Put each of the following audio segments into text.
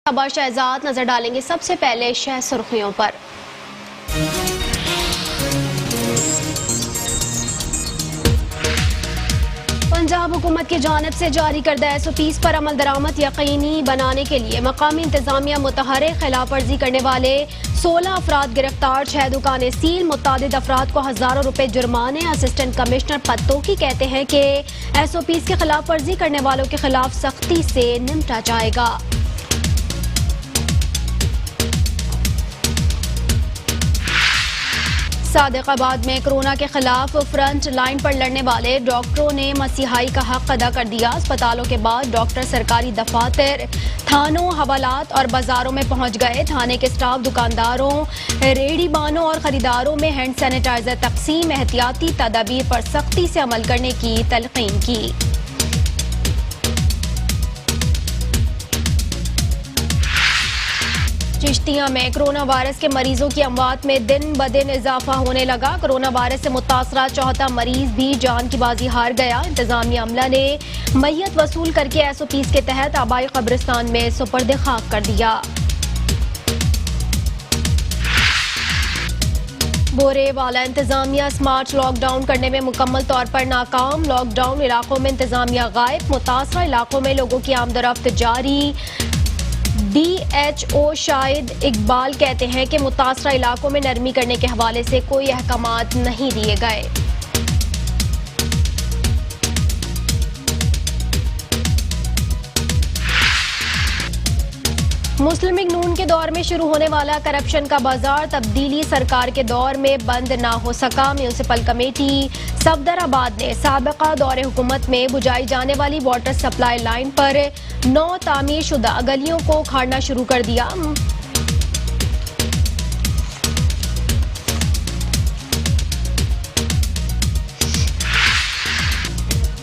खबर शहजाद नजर डालेंगे सबसे पहले शह सुर्खियों पर। पंजाब हुकूमत की जानिब से जारी करदा SOPs पर अमल दरामद यकीनी बनाने के लिए मकामी इंतजामिया मुतहर्रिक खिलाफ वर्जी करने वाले 16 अफराद गिरफ्तार, 6 दुकानें सील, मुतादिद अफराद को हजारों रुपए जुर्माने। असिस्टेंट कमिश्नर पत्तोकी कहते हैं कि SOPs की खिलाफ वर्जी करने वालों के खिलाफ सख्ती से निपटा जाएगा। सादिकाबाद में कोरोना के खिलाफ फ्रंट लाइन पर लड़ने वाले डॉक्टरों ने मसीहाई का हक अदा कर दिया। अस्पतालों के बाद डॉक्टर सरकारी दफातर, थानों, हवालात और बाजारों में पहुंच गए। थाने के स्टाफ दुकानदारों, रेहड़ीबानों और खरीदारों में हैंड सैनिटाइजर तकसीम, एहतियाती तदाबीर पर सख्ती से अमल करने की तलकीन की। चिश्तिया में कोरोना वायरस के मरीजों की अमवात में दिन ब दिन इजाफा होने लगा। कोरोना वायरस से मुतासरा चौथा मरीज भी जान की बाजी हार गया। इंतजामिया अमला ने मैयत वसूल करके SOPs के तहत आबाई कब्रिस्तान में सुपर्द खाक कर दिया। बोरे वाला इंतजामिया स्मार्ट लॉकडाउन करने में मुकम्मल तौर पर नाकाम। लॉकडाउन इलाकों में इंतजामिया गायब, मुतासरा इलाकों में लोगों की आमदरफ्त जारी। DHO शाहिद इकबाल कहते हैं कि मुतासरा इलाकों में नरमी करने के हवाले से कोई अहकामात नहीं दिए गए। मुस्लिम लीग नून के दौर में शुरू होने वाला करप्शन का बाजार तब्दीली सरकार के दौर में बंद ना हो सका। म्यूनिसिपल कमेटी सफदराबाद ने साबिका दौरे हुकूमत में बुझाई जाने वाली वाटर सप्लाई लाइन पर 9 तामीर शुदा गलियों को उखाड़ना शुरू कर दिया।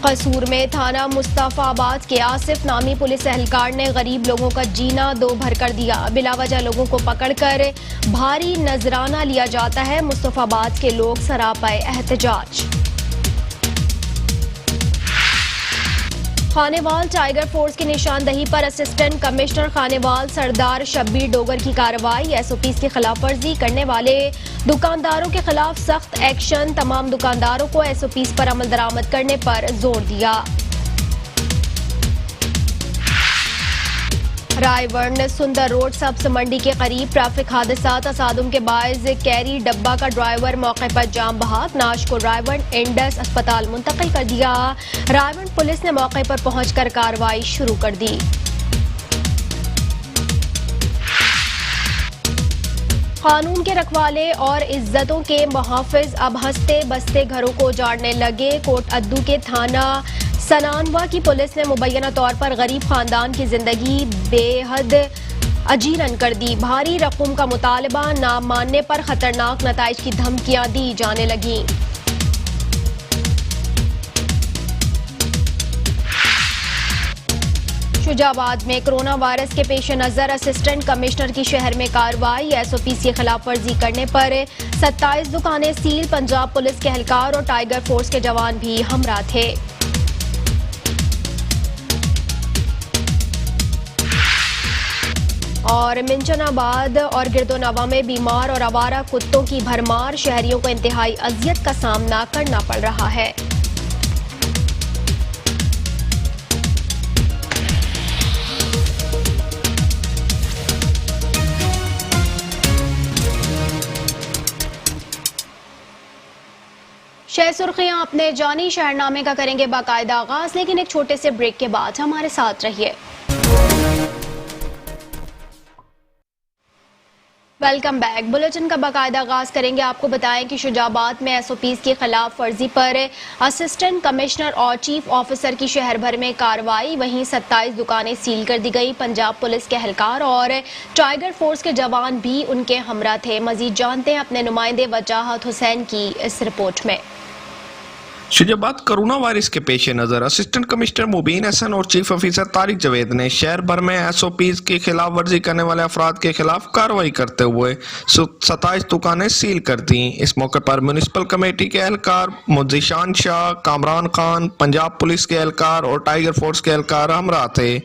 कसूर में थाना मुस्तफाबाद के आसिफ नामी पुलिस एहलकार ने गरीब लोगों का जीना दो भर कर दिया। बिलावजह लोगों को पकड़कर भारी नजराना लिया जाता है। मुस्तफाबाद के लोग सरापाए एहतजाज। खानेवाल टाइगर फोर्स की निशानदही पर असिस्टेंट कमिश्नर खानेवाल सरदार शब्बीर डोगर की कार्रवाई। SOPs की खिलाफ वर्जी करने वाले दुकानदारों के खिलाफ सख्त एक्शन। तमाम दुकानदारों को SOPs पर अमल दरामद करने पर जोर दिया। रायवंड सुंदर रोड सब्ज मंडी के करीब ट्रैफिक हादसा तसादुम के बायस कैरी डब्बा का ड्राइवर मौके पर जाम बहाक। नाश को रायवंड इंडस अस्पताल मुंतकिल कर दिया। रायवंड पुलिस ने मौके पर पहुंचकर कार्रवाई शुरू कर दी। कानून के रखवाले और इज्जतों के मुहाफिज अब हंसते बसते घरों को उजाड़ने लगे। कोट अद्दू के थाना सनानवा की पुलिस ने मुबैना तौर पर गरीब खानदान की जिंदगी बेहद अजीरन कर दी। भारी रकम का मुतालबा ना मानने पर खतरनाक नताइज की धमकियां दी जाने लगी। शुजाबाद में कोरोना वायरस के पेश नजर असिस्टेंट कमिश्नर की शहर में कार्रवाई। SOPs की खिलाफ वर्जी करने पर 27 दुकानें सील। पंजाब पुलिस के एहलकार और टाइगर फोर्स के जवान भी हमरा थे। और मिंचनाबाद और गिरदोनवा में बीमार और आवारा कुत्तों की भरमार। शहरियों को इंतहाई अजियत का सामना करना पड़ रहा है। शह सुर्खियां अपने जानी शहरनामे का करेंगे बाकायदा आगाज, लेकिन एक छोटे से ब्रेक के बाद हमारे साथ रहिए। Welcome back. बुलेटिन का बाकायदा आगाज करेंगे। आपको बताएं कि शुजाबाद में SOPs की खिलाफ वर्जी पर असिस्टेंट कमिश्नर और चीफ ऑफिसर की शहर भर में कार्रवाई। वहीं 27 दुकानें सील कर दी गई। पंजाब पुलिस के एहलकार और टाइगर फोर्स के जवान भी उनके हमरा थे। मजीद जानते हैं अपने नुमाइंदे वजाहत हुसैन की इस रिपोर्ट में। शुजाबाद कोरोना वायरस के पेश नज़र असिस्टेंट कमिश्नर मुबीन हसन और चीफ ऑफिसर तारिक जावेद ने शहर भर में SOPs की खिलाफ वर्जी करने वाले अफराद के खिलाफ कार्रवाई करते हुए 27 दुकानें सील कर दी। इस मौके पर म्यूनिसिपल कमेटी के एहलकार मुजीशान शाह, कामरान खान, पंजाब पुलिस के एहलकार और टाइगर फोर्स के एहलकार हमरा थे।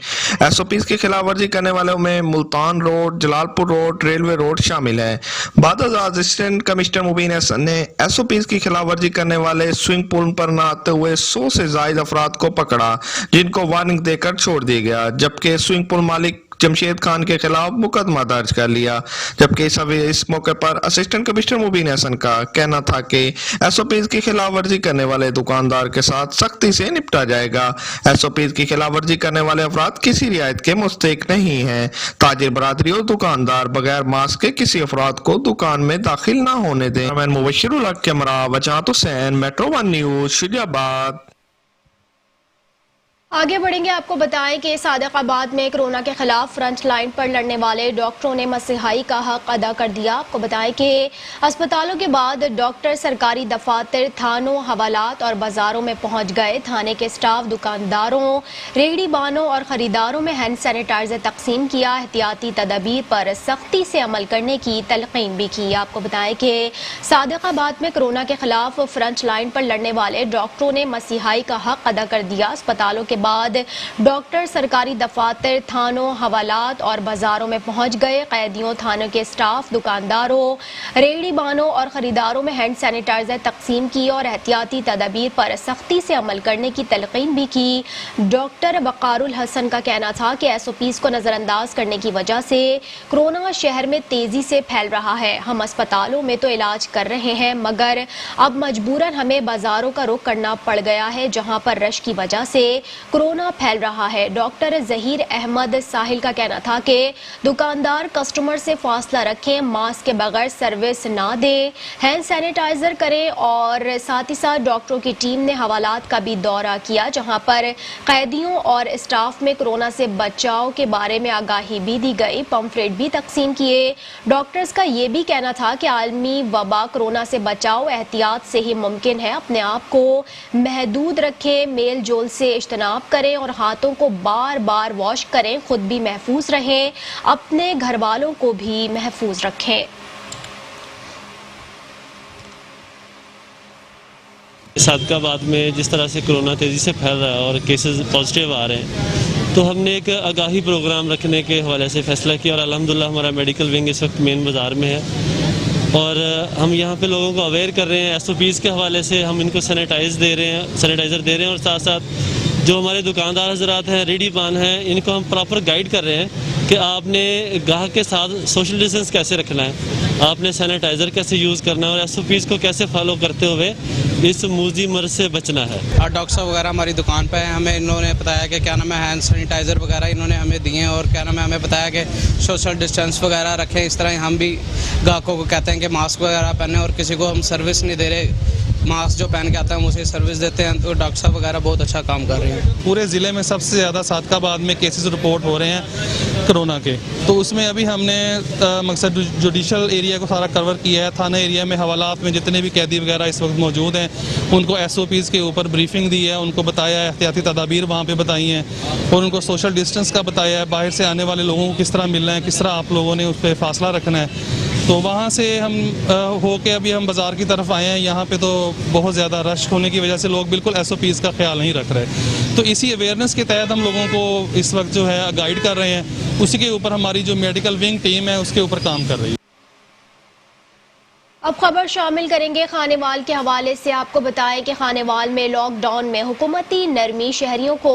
SOPs की खिलाफ वर्जी करने वालों में Multan road, Jalalpur road, railway road शामिल है। बाद असिस्टेंट कमिश्नर मुबीन हसन ने SOPs की खिलाफ वर्जी करने वाले स्विंग पूल पर न आते हुए 100 से ज्यादा अफराद को पकड़ा, जिनको वार्निंग देकर छोड़ दिया गया, जबकि स्विंग पूल मालिक जमशेद खान के खिलाफ मुकदमा दर्ज कर लिया। जबकि इस मौके पर असिस्टेंट कमिश्नर मुबीन हसन का कहना था कि SOPs की खिलाफ वर्जी करने वाले दुकानदार के साथ सख्ती से निपटा जाएगा। SOPs की खिलाफ वर्जी करने वाले अफराद किसी रियायत के मुस्तहिक नहीं है। ताजिर बरादरी और दुकानदार बगैर मास्क के किसी अफराद को दुकान में दाखिल न होने दें। मुबश्शिरुल हक कैमरा वजाहत हुसैन, मेट्रो 1 न्यूज, शुजाबाद। आगे बढ़ेंगे, आपको बताएं कि सादिकाबाद में कोरोना के खिलाफ फ्रंट लाइन पर लड़ने वाले डॉक्टरों ने मसीहाई का हक अदा कर दिया। आपको बताएं कि अस्पतालों के बाद डॉक्टर सरकारी दफातर, थानों, हवालात और बाजारों में पहुंच गए। थाने के स्टाफ दुकानदारों, रेहड़ी बानों और खरीदारों में हैंड सैनिटाइजर तकसीम किया। एहतियाती तदाबीर पर सख्ती से अमल करने की तलकीन भी की। आपको बताएं कि सादिकाबाद में कोरोना के खिलाफ फ्रंट लाइन पर लड़ने वाले डॉक्टरों ने मसीहाई का हक अदा कर दिया। अस्पतालों के बाद डॉक्टर सरकारी दफातर, थानों, हवालात और बाजारों में पहुंच गए। कैदियों, थानों के स्टाफ, दुकानदारों, रेहड़ी बानों और खरीदारों में हैंड सैनिटाइजर तकसीम की और एहतियाती तदाबीर पर सख्ती से अमल करने की तलकीन भी की। डॉक्टर वकारुल हसन का कहना था कि SOPs को नजरअंदाज करने की वजह से कोरोना शहर में तेजी से फैल रहा है। हम अस्पतालों में तो इलाज कर रहे हैं, मगर अब मजबूरन हमें बाजारों का रुख करना पड़ गया है, जहां पर रश की वजह से कोरोना फैल रहा है। डॉक्टर जहीर अहमद साहिल का कहना था कि दुकानदार कस्टमर से फासला रखें, मास्क के बगैर सर्विस ना दें, हैंड सैनिटाइजर करें। और साथ ही साथ डॉक्टरों की टीम ने हवालात का भी दौरा किया, जहां पर कैदियों और स्टाफ में कोरोना से बचाव के बारे में आगाही भी दी गई, पंफलेट भी तकसीम किए। डॉक्टर्स का ये भी कहना था कि आलमी वबा कोरोना से बचाव एहतियात से ही मुमकिन है। अपने आप को महदूद रखें, मेल जोल से इज्तनाब करें और हाथों को बार बार वॉश करें। खुद भी महफूज रहें, अपने घर वालों को भी महफूज रखें। सादिकाबाद में जिस तरह से कोरोना तेज़ी से फैल रहा है और केसेस पॉजिटिव आ रहे हैं, तो हमने एक आगाही प्रोग्राम रखने के हवाले से फैसला किया और अल्हम्दुलिल्लाह हमारा मेडिकल विंग इस वक्त मेन बाज़ार में है और हम यहाँ पे लोगों को अवेयर कर रहे हैं। SOPs के हवाले से हम इनको सैनिटाइज़र दे रहे हैं और साथ साथ जो हमारे दुकानदार हजरात हैं, रेडी पान हैं, इनको हम प्रॉपर गाइड कर रहे हैं कि आपने ग्राहक के साथ सोशल डिस्टेंस कैसे रखना है, आपने सैनिटाइज़र कैसे यूज़ करना है और SOPs को कैसे फॉलो करते हुए इस मूजी मर्ज से बचना है। और डॉक्टर साहब वगैरह हमारी दुकान पे हैं, हमें इन्होंने बताया कि क्या नाम है हैंड सैनिटाइज़र वगैरह इन्होंने हमें दिए हैं और क्या नाम है हमें बताया कि सोशल डिस्टेंस वगैरह रखें। इस तरह हम भी ग्राहकों को कहते हैं कि मास्क वगैरह पहने और किसी को हम सर्विस नहीं दे रहे, मास्क जो पहन के आता है हम उसे सर्विस देते हैं। तो डॉक्टर साहब वगैरह बहुत अच्छा काम कर रहे हैं। पूरे ज़िले में सबसे ज़्यादा सादिकाबाद में केसेस रिपोर्ट हो रहे हैं कोरोना के, तो उसमें अभी हमने मकसद जुडिशल एरिया को सारा कवर किया है। थाना एरिया में हवालात में जितने भी कैदी वगैरह इस वक्त मौजूद हैं उनको SOPs के ऊपर ब्रीफिंग दी है, उनको बताया है, एहतियाती तदाबीर वहाँ पे बताई हैं और उनको सोशल डिस्टेंस का बताया है, बाहर से आने वाले लोगों को किस तरह मिलना है, किस तरह आप लोगों ने उस पर फासला रखना है। तो वहाँ से हम होके अभी हम बाज़ार की तरफ आए हैं। यहाँ पे तो बहुत ज़्यादा रश होने की वजह से लोग बिल्कुल SOPs का ख्याल नहीं रख रहे, तो इसी अवेयरनेस के तहत हम लोगों को इस वक्त जो है गाइड कर रहे हैं। उसी के ऊपर हमारी जो मेडिकल विंग टीम है उसके ऊपर काम कर रही है। अब खबर शामिल करेंगे खानेवाल के हवाले से। आपको बताएं कि खानेवाल में लॉकडाउन में हुकूमती नरमी शहरियों को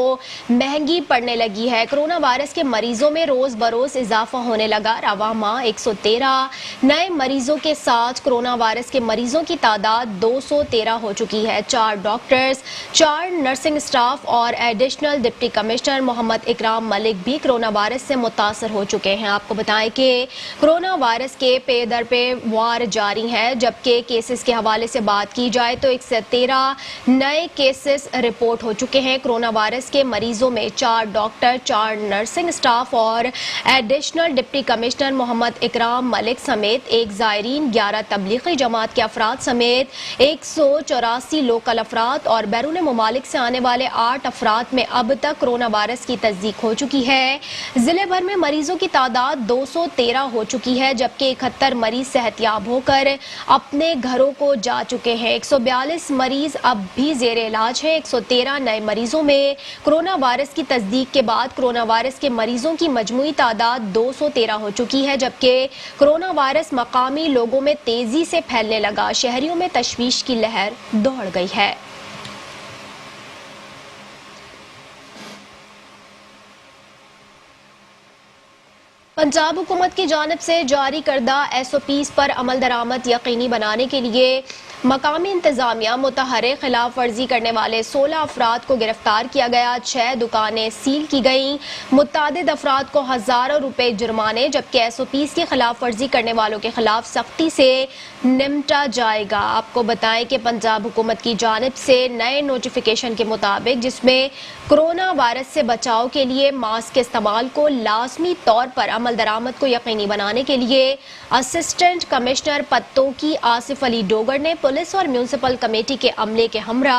महंगी पड़ने लगी है। कोरोना वायरस के मरीजों में रोज बरोज इजाफा होने लगा। रवा माह 113 नए मरीजों के साथ कोरोना वायरस के मरीजों की तादाद 213 हो चुकी है। 4 डॉक्टर्स, 4 नर्सिंग स्टाफ और एडिशनल डिप्टी कमिश्नर मोहम्मद इकराम मलिक भी कोरोना वायरस से मुतासर हो चुके हैं। आपको बताएं कि कोरोना वायरस के पे दर पे वार जारी है। है, जबकि केसेस के हवाले से बात की जाए तो 113 नए केसेस रिपोर्ट हो चुके हैं। कोरोना वायरस के मरीजों में 4 डॉक्टर, 4 नर्सिंग स्टाफ और एडिशनल डिप्टी कमिश्नर मोहम्मद इकराम मलिक समेत 1 ज़ायरीन, 11 तबलीगी जमात के अफराद समेत 184 लोकल अफराद और बैरून मुमालिक से आने वाले 8 अफराद में अब तक कोरोना वायरस की तस्दीक हो चुकी है। जिले भर में मरीजों की तादाद 213 हो चुकी है, जबकि 71 मरीज सेहतयाब होकर अपने घरों को जा चुके हैं। 142 मरीज अब भी जेर इलाज है। 113 नए मरीजों में कोरोना वायरस की तस्दीक के बाद कोरोना वायरस के मरीजों की मजमूई तादाद 213 हो चुकी है, जबकि कोरोना वायरस मकामी लोगों में तेजी से फैलने लगा। शहरियों में तशवीश की लहर दौड़ गई है। पंजाब हुकूमत की जानिब से जारी करदा SOPs पर अमल दरामद यकीनी बनाने के लिए मकामी इंतजामिया मुतहर्रिक खिलाफ वर्जी करने वाले 16 अफराद को गिरफ्तार किया गया। 6 दुकानें सील की गईं। मुतादिद अफराद को हजारों रुपए जुर्माने, जबकि SOPs की खिलाफ वर्जी करने वालों के खिलाफ सख्ती से निपटा जाएगा। आपको बताएं कि पंजाब हुकूमत की जानिब से नए नोटिफिकेशन के मुताबिक, जिसमें कोरोना वायरस से बचाव के लिए मास्क के इस्तेमाल को लाजमी तौर पर अमल दरामद को यकीनी बनाने के लिए असिस्टेंट कमिश्नर पत्तोकी आसिफ अली डोगर ने पुलिस और म्यूनिसिपल कमेटी के अमले के हमरा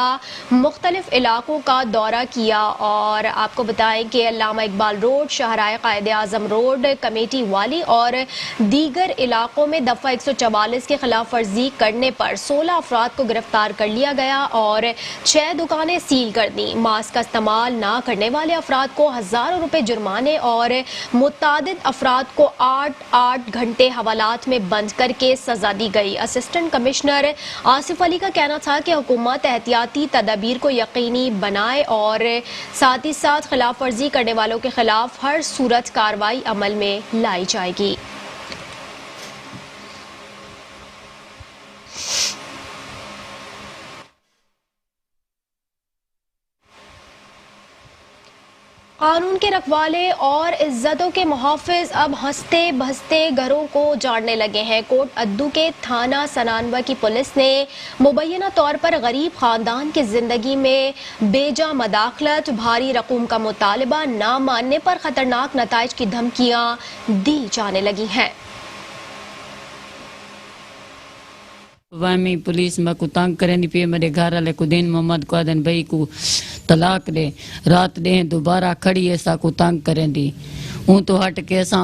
मुख्तलिफ इलाकों का दौरा किया। और आपको बताएं कि अल्लामा इकबाल रोड, शाहराह कायदे आजम रोड, कमेटी वाली और दीगर इलाकों में दफा 144 की खिलाफ वर्जी करने पर 16 अफराद को गिरफ्तार कर लिया गया और 6 दुकानें सील कर दी। मास्क का इस्तेमाल ना करने वाले अफराद को हजारों रुपए जुर्माने और मुतादिद अफराद को 8-8 घंटे हवालात में बंद करके सजा दी गई। असिस्टेंट कमिश्नर आसिफ अली का कहना था कि हुकूमत एहतियाती तदाबीर को यकीनी बनाए और साथ ही साथ खिलाफ वर्जी करने वालों के खिलाफ हर सूरत कार्रवाई अमल में लाई जाएगी। कानून के रखवाले और इज्जतों के मुहाफिज अब हंसते बहसते घरों को उजाड़ने लगे हैं। कोट अद्दू के थाना सनानवा की पुलिस ने मुबैना तौर पर गरीब खानदान की जिंदगी में बेजा मदाखलत, भारी रकूम का मुतालबा ना मानने पर खतरनाक नताइज की धमकियां दी जाने लगी हैं। वामी पुलिस में को तंग करनी पे मेरे घर वाले को दिन मोहम्मद को आदन भाई को तलाक दे, रात दे दोबारा खड़ी ऐसा को तंग करें दी। हूँ तो हट के ऐसा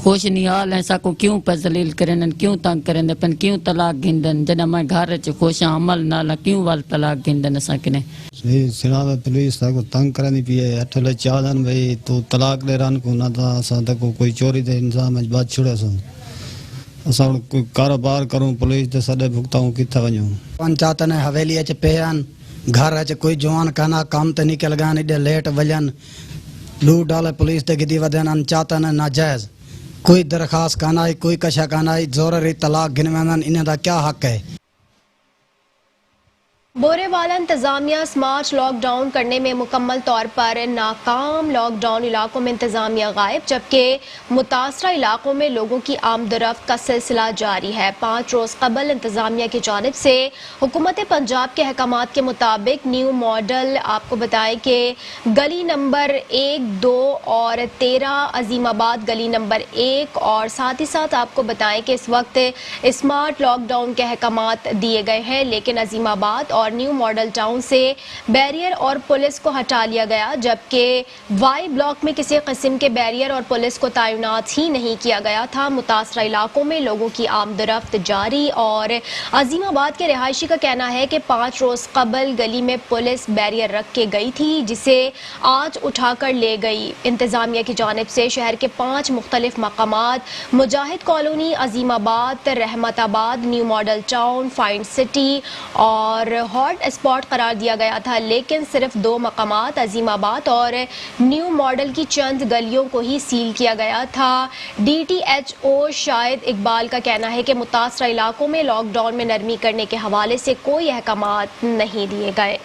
होश निहाल ऐसा को क्यों पे जलील करें, क्यों तंग करें, पन क्यों तलाक गिंदन जना मैं घर च खुश अमल नाला क्यों वाल तलाक गिंदन ऐसा कने सिनाद पुलिस को तंग करनी पी है। अठले चादन भाई तो तलाक दे रन को ना था असा को कोई चोरी दे इंसान में बात छुड़े सो असा कोई कारोबार करूं पुलिस दे सदे भुगताऊं किथा वणूं। पंचायत ने हवेली च पेयन घर च कोई जवान कहना काम ते निकल गया एडे लेट वजन लूट डाले पुलिस ते गिदी वदन चाहता ने नाजायज कोई दरखास्त कहना कोई कशा कहना जोरी तलाक गिनवान इन्हें दा क्या हक है। बोरेवाला इंतजामिया स्मार्ट लॉकडाउन करने में मुकम्मल तौर पर नाकाम। लॉकडाउन इलाकों में इंतजामिया गायब, जबकि मुतासरा इलाकों में लोगों की आमदरफ्त का सिलसिला जारी है। 5 रोज कबल इंतजामिया की जानिब से हुकूमत पंजाब के अहकामात के मुताबिक न्यू मॉडल, आपको बताएं कि गली नंबर 1, 2 और 13 अजीमाबाद गली नंबर 1 और साथ ही साथ आपको बताएं कि इस वक्त स्मार्ट लॉकडाउन के अहकामात दिए गए हैं, लेकिन अजीमाबाद और न्यू मॉडल टाउन से बैरियर और पुलिस को हटा लिया गया, जबकि वाई ब्लॉक में किसी किस्म के बैरियर और पुलिस को तैनात ही नहीं किया गया था। मुतासरा इलाकों में लोगों की आमदरफ्त जारी और अजीमाबाद के रिहायशी का कहना है कि 5 रोज कबल गली में पुलिस बैरियर रख के गई थी, जिसे आज उठाकर ले गई। इंतजामिया की जानिब से शहर के 5 मुख्तलिफ मकामात Mujahid colony, Azimabad, Rahmatabad, new model town, fine city और हॉट स्पॉट करार दिया गया था, लेकिन सिर्फ 2 मकामात अजीमाबाद और न्यू मॉडल की चंद गलियों को ही सील किया गया था। DTHO शाहिद इकबाल का कहना है कि मुतासरा इलाकों में लॉकडाउन में नरमी करने के हवाले से कोई अहकामात नहीं दिए गए।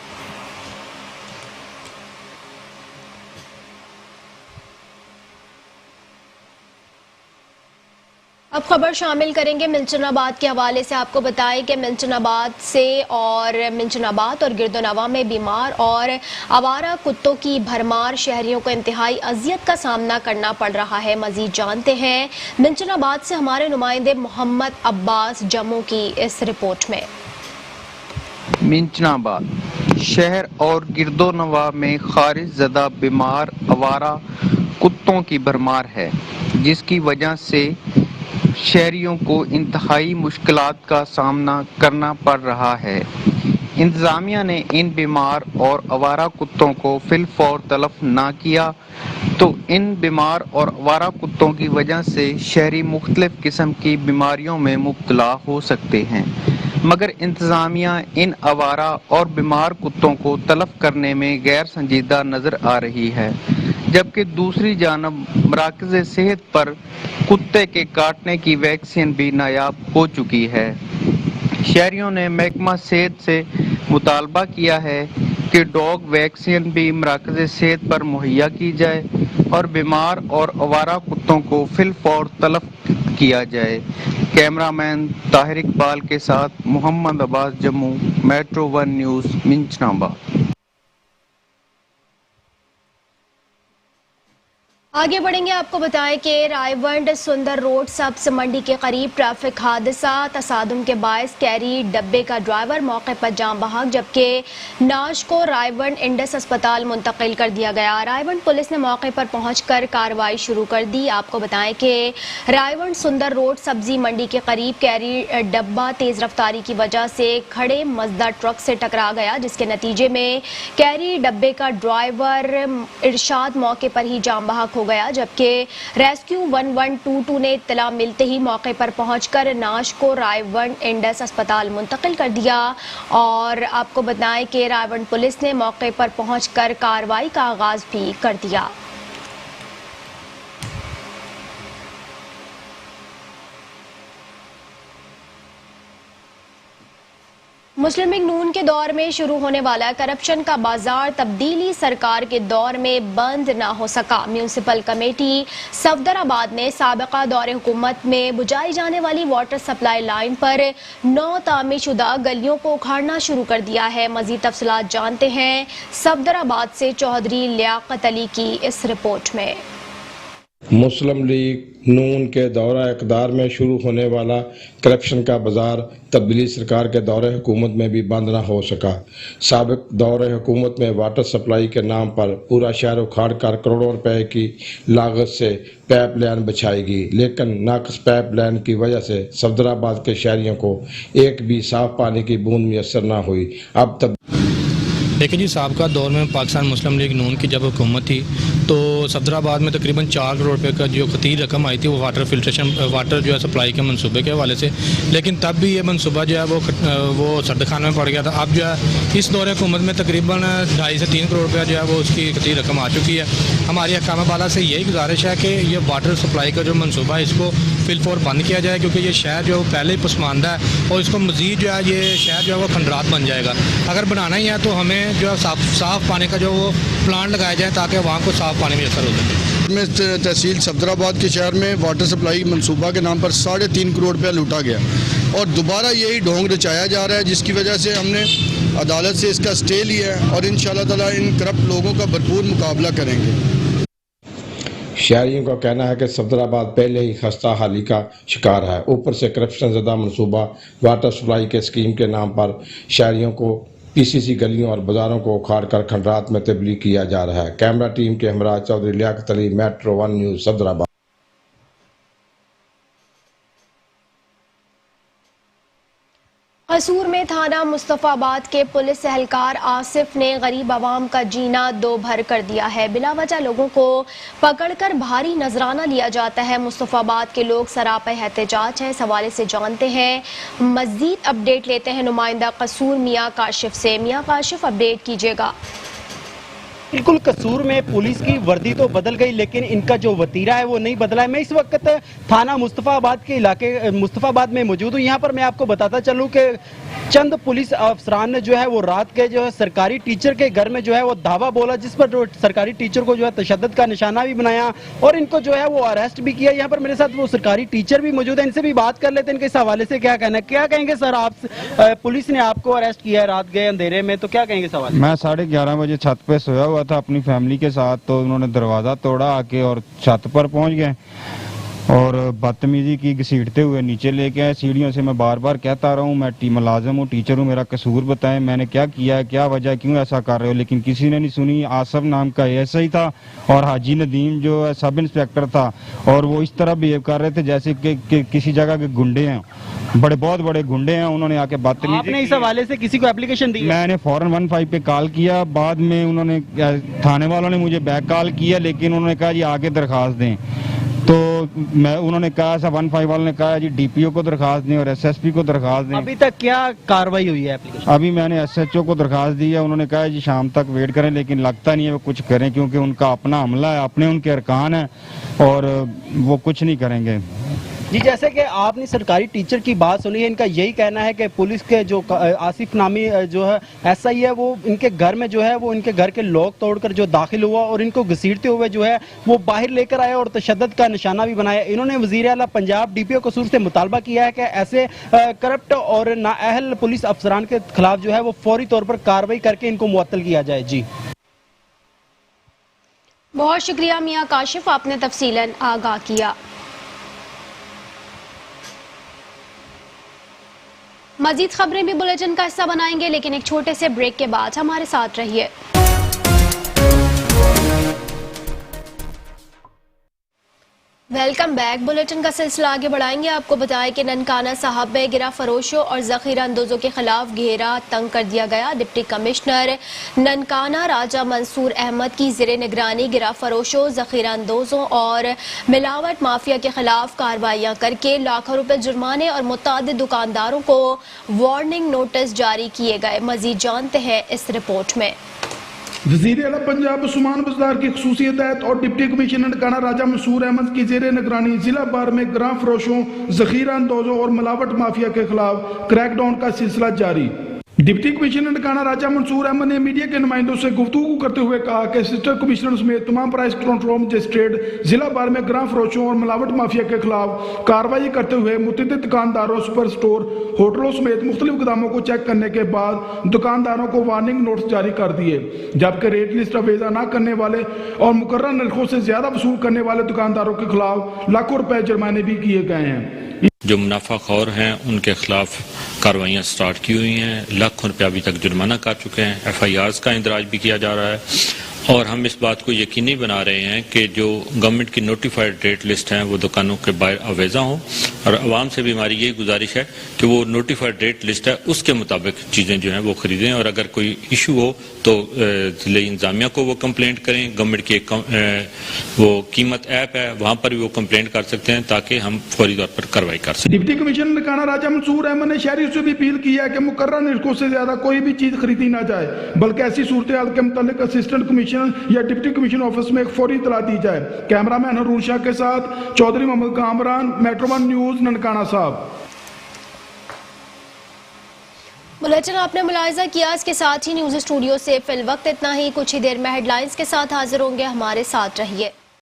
अब खबर शामिल करेंगे मिल्चनाबाद के हवाले से। आपको बताएं कि मिल्चनाबाद और गिरदोनवा में बीमार और आवारा कुत्तों की भरमार शहरियों को इंतहाई अजियत का सामना करना पड़ रहा है। मजीद जानते हैं मिल्चनाबाद से हमारे नुमाइंदे मोहम्मद अब्बास जम्मू की इस रिपोर्ट में। मिल्चनाबाद शहर और गिरदोनवा में खारिज ज़दा बीमार आवारा कुत्तों की भरमार है, जिसकी वजह से शहरियों को इंतहाई मुश्किलात का सामना करना पड़ रहा है। इंतज़ामिया ने इन बीमार और आवारा कुत्तों को फिलफौर तलब ना किया तो इन बीमार और आवारा कुत्तों की वजह से शहरी मुख्तलिफ किस्म की बीमारियों में मुब्तला हो सकते हैं, मगर इंतज़ामिया इन आवारा और बीमार कुत्तों को तलब करने में गैर संजीदा नज़र आ रही है, जबकि दूसरी जानब मराकज़ सेहत पर कुत्ते के काटने की वैक्सीन भी नायाब हो चुकी है। शहरियों ने महकमा सेहत से मुतालबा किया है कि डॉग वैक्सीन भी मराकज़ सेहत पर मुहैया की जाए और बीमार और आवारा कुत्तों को फिलफौर तलब किया जाए। कैमरामैन ताहिर इकबाल के साथ मोहम्मद अब्बास जम्मू, मेट्रो 1 न्यूज़, मिल्चनाबाद। आगे बढ़ेंगे। आपको बताएं कि रायवंड सुंदर रोड सब्स मंडी के करीब ट्रैफिक हादसा तसादुम के बायस कैरी डब्बे का ड्राइवर मौके पर जान बहक, जबकि नाश को रायवंड इंडस अस्पताल मुंतकिल कर दिया गया। रायवंड पुलिस ने मौके पर पहुंचकर कार्रवाई शुरू कर दी। आपको बताएं कि रायवंड सुंदर रोड सब्जी मंडी के करीब कैरी डब्बा तेज रफ्तारी की वजह से खड़े मजदा ट्रक से टकरा गया, जिसके नतीजे में कैरी डब्बे का ड्राइवर इरशाद मौके पर ही जान बहक हो गया, जबकि रेस्क्यू 1122 ने इत्तला मिलते ही मौके पर पहुंचकर नाश को रायवंड इंडस अस्पताल मुंतकिल कर दिया। और आपको बताएं कि रायवंड पुलिस ने मौके पर पहुंचकर कार्रवाई का आगाज भी कर दिया। मुस्लिम लीग नून के दौर में शुरू होने वाला करप्शन का बाजार तब्दीली सरकार के दौर में बंद ना हो सका। म्यूनिसिपल कमेटी सफदराबाद ने साबिका दौरे हुकूमत में बुझाई जाने वाली वाटर सप्लाई लाइन पर 9 तामीरशुदा गलियों को उखाड़ना शुरू कर दिया है। मजीद तफसीलात जानते हैं सफदराबाद से चौधरी लियाकत अली की इस रिपोर्ट में। मुस्लिम लीग नून के दौरा इक़्तिदार में शुरू होने वाला करप्शन का बाजार तब्दीली सरकार के दौरे हुकूमत में भी बंद न हो सका। साबिक दौरे हुकूमत में वाटर सप्लाई के नाम पर पूरा शहर उखाड़ कर करोड़ों रुपए की लागत से पाइप लाइन बिछाएगी, लेकिन नाकस पाइप लाइन की वजह से सफदराबाद के शहरियों को एक भी साफ पानी की बूंद मैसर न हुई। अब तब देखिए जी, साबिका दौर में पाकिस्तान मुस्लिम लीग नून की जब हुकूमत थी तो सफदराबाद में तकरीबन 4 करोड़ रुपए का जो खतीर रकम आई थी वो वाटर जो है सप्लाई के मंसूबे के हवाले से, लेकिन तब भी ये मंसूबा जो है वो सद्दखाने में पड़ गया था। अब जो है इस दौरे हुकूमत में तकरीबन 2.5 से 3 करोड़ रुपया जो है वो उसकी खतीर रकम आ चुकी है। हमारी हकाम बाला से यही गुजारिश है कि ये वाटर सप्लाई का जो मंसूबा है इसको फिलफौर बंद किया जाए, क्योंकि ये शहर जो पहले ही पसमानदा है और इसको मज़ीद जो है ये शहर जो है वो खंडरात बन जाएगा। अगर बनाना ही है तो हमें जो है साफ पानी का जो वो प्लांट लगाया जाए ताकि वहाँ को साफ पानी में असर हो सके। में तहसील सफदराबाद के शहर में वाटर सप्लाई मंसूबा के नाम पर 3.5 करोड़ रुपया लूटा गया और दोबारा यही ढोंग रचाया जा रहा है, जिसकी वजह से हमने अदालत से इसका स्टे लिया है और इंशाअल्लाह ताला इन करप्ट लोगों का भरपूर मुकाबला करेंगे। शहरियों का कहना है कि सफदराबाद पहले ही खस्ता हाली का शिकार है, ऊपर से करप्शन ज़दा मनसूबा वाटर सप्लाई के स्कीम के नाम पर शहरियों को पीसीसी गलियों और बाजारों को उखाड़ कर खंडरात में तब्दील किया जा रहा है। कैमरा टीम के हमरा चौधरी लियाकत अली, मेट्रो 1 न्यूज़, सफदराबाद। कसूर में थाना मुस्तफ़ाबाद के पुलिस एहलकार आसिफ ने गरीब आवाम का जीना दो भर कर दिया है। बिला वजह लोगों को पकड़कर भारी नजराना लिया जाता है। मुस्तफ़ाबाद के लोग सरापे एहतजाज हैं। इस हवाले से जानते हैं, मज़ीद अपडेट लेते हैं नुमाइंदा कसूर मियाँ काशिफ से। मियाँ काशिफ, अपडेट कीजिएगा। बिल्कुल कसूर में पुलिस की वर्दी तो बदल गई लेकिन इनका जो वतीरा है वो नहीं बदला है। मैं इस वक्त थाना मुस्तफाबाद के इलाके मुस्तफाबाद में मौजूद हूँ। यहाँ पर मैं आपको बताता चलूँ कि चंद पुलिस अफसरान ने जो है वो रात के जो है सरकारी टीचर के घर में जो है वो धावा बोला, जिस पर जो सरकारी टीचर को जो है तशद्दुद का निशाना भी बनाया और इनको जो है वो अरेस्ट भी किया। यहाँ पर मेरे साथ वो सरकारी टीचर भी मौजूद है, इनसे भी बात कर लेते हैं इनके इस हवाले से क्या कहना है। क्या कहेंगे सर, आप पुलिस ने आपको अरेस्ट किया है रात गए अंधेरे में, तो क्या कहेंगे सवाल? मैं 11:30 बजे छत पे सोया हुआ था अपनी फैमिली के साथ, तो उन्होंने दरवाज़ा तोड़ा आके और छत पर पहुंच गए और बदतमीजी की, घसीटते हुए नीचे लेके आए सीढ़ियों से। मैं बार बार कहता रहा हूँ मैं मुलाजिम हूँ, टीचर हूँ, मेरा कसूर बताएं, मैंने क्या किया है, क्या वजह, क्यों ऐसा कर रहे हो, लेकिन किसी ने नहीं सुनी। आसफ नाम का एएसआई था और हाजी नदीम जो है सब इंस्पेक्टर था और वो इस तरह बिहेव कर रहे थे जैसे कि किसी जगह के गुंडे हैं, बहुत बड़े गुंडे हैं। उन्होंने आके बदतमीजी। आपने इस हवाले से किसी को एप्लीकेशन दी? मैंने फौरन 15 पे कॉल किया, बाद में उन्होंने थाने वालों ने मुझे बैक कॉल किया, लेकिन उन्होंने कहा जी आगे दरखास्त दें। तो उन्होंने कहा ऐसा 15 वालों ने कहा जी डीपीओ को दरखास्त दें और एसएसपी को दरखास्त दें। अभी तक क्या कार्रवाई हुई है एप्लीकेशन? अभी मैंने एसएचओ को दरखास्त दी है, उन्होंने कहा जी शाम तक वेट करें, लेकिन लगता नहीं है वो कुछ करें क्योंकि उनका अपना हमला है, अपने उनके अरकान है और वो कुछ नहीं करेंगे। जी, जैसे कि आपने सरकारी टीचर की बात सुनी है, इनका यही कहना है कि पुलिस के जो आसिफ नामी जो है एसआई है वो इनके घर में जो है वो इनके घर के लॉक तोड़कर जो दाखिल हुआ और इनको घसीटते हुए जो है वो बाहर लेकर आया और तशद्दुद का निशाना भी बनाया। इन्होंने वज़ीर आला पंजाब डीपीओ कसूर से मुतालबा किया है कि ऐसे करप्ट और नाअहल पुलिस अफसरान के खिलाफ जो है वो फौरी तौर पर कार्रवाई करके इनको मुअत्तल किया जाए। जी बहुत शुक्रिया मियां काशिफ, आपने तफसीलन आगाह किया। मजीद खबरें भी बुलेटिन का हिस्सा बनाएंगे, लेकिन एक छोटे से ब्रेक के बाद हमारे साथ रहिए। Welcome back. बुलेटिन का सिलसिला आगे बढ़ाएंगे। आपको बताएं कि ननकाना साहब में गिरा फरोशों और जखीरा अंदोजों के खिलाफ घेरा तंग कर दिया गया। डिप्टी कमिश्नर ननकाना राजा मंसूर अहमद की ज़ेरे निगरानी गिरा फरोशों, जखीरा अंदोजों और मिलावट माफिया के खिलाफ कार्रवाइयाँ करके लाखों रुपए जुर्माने और मुतादिद दुकानदारों को वार्निंग नोटिस जारी किए गए। मजीद जानते हैं इस रिपोर्ट में। वज़ीर आला पंजाब उस्मान बज़दार की ख़ुसूसी हिदायत और डिप्टी कमिश्नर ननकाना राजा मंसूर अहमद की ज़ेरे निगरानी जिला भर में ग्रां फरोशों, जखीरा अंदोजों और मिलावट माफिया के खिलाफ क्रैकडाउन का सिलसिला जारी। डिप्टी कमिश्नर ननकाना राजा मंसूर अहमद ने मीडिया के नुमाइंदों से गुफ्तगू करते हुए कहा कि असिस्टेंट कमिश्नर समेत तमाम प्राइस कंट्रोल मजिस्ट्रेट जिला भर में ग्रां फरोशों और मिलावट माफिया के खिलाफ कार्रवाई करते हुए मुतअद्दिद दुकानदारों, सुपर स्टोर, होटलों समेत मुख्तलिफ गोदामों को चेक करने के बाद दुकानदारों को वार्निंग नोटिस जारी कर दिए, जबकि रेट लिस्ट अवेजा न करने वाले और मुकर्रर नरखों से ज्यादा वसूल करने वाले दुकानदारों के खिलाफ लाखों रुपए जुर्माने भी किए गए हैं। जो मुनाफाखोर हैं उनके खिलाफ कार्रवाइयाँ स्टार्ट की हुई हैं, लाखों रुपये अभी तक जुर्माना कर चुके हैं, FIRs का इंदराज भी किया जा रहा है और हम इस बात को यकीनी बना रहे हैं कि जो गवर्नमेंट की नोटिफाइड रेट लिस्ट हैं वो दुकानों के बाहर अवेजा हों और आवाम से भी हमारी यही गुजारिश है कि वो नोटिफाइड रेट लिस्ट है उसके मुताबिक चीज़ें जो हैं वो खरीदें और अगर कोई इशू हो तो ज़िले इंतजामिया को वो कंप्लेंट करें। गवर्नमेंट की एक वो कीमत ऐप है वहाँ पर भी वो कंप्लेंट कर सकते हैं ताकि हम फौरी तौर पर कार्रवाई कर सकें। डिप्टी कमिश्नर ननकाना राजा मंसूर अहमद ने शहरियों से भी अपील की है कि मुकर्रर निर्खों से ज्यादा कोई भी चीज खरीदी ना जाए, बल्कि ऐसी सूरत हाल के मुतालिक असिस्टेंट कमिश्नर या डिप्टी कमिश्नर ऑफिस में एक फौरी इतला दी जाए। कैमरामैन हरूर शाह के साथ चौधरी मोहम्मद कामरान, मेट्रो 1 न्यूज, ननकाना साहब। बुलेटिन आपने मुलाहिजा किया, इसके साथ ही न्यूज स्टूडियो से फिल वक्त इतना ही। कुछ ही देर में हेडलाइंस के साथ हाजिर होंगे, हमारे साथ रहिए।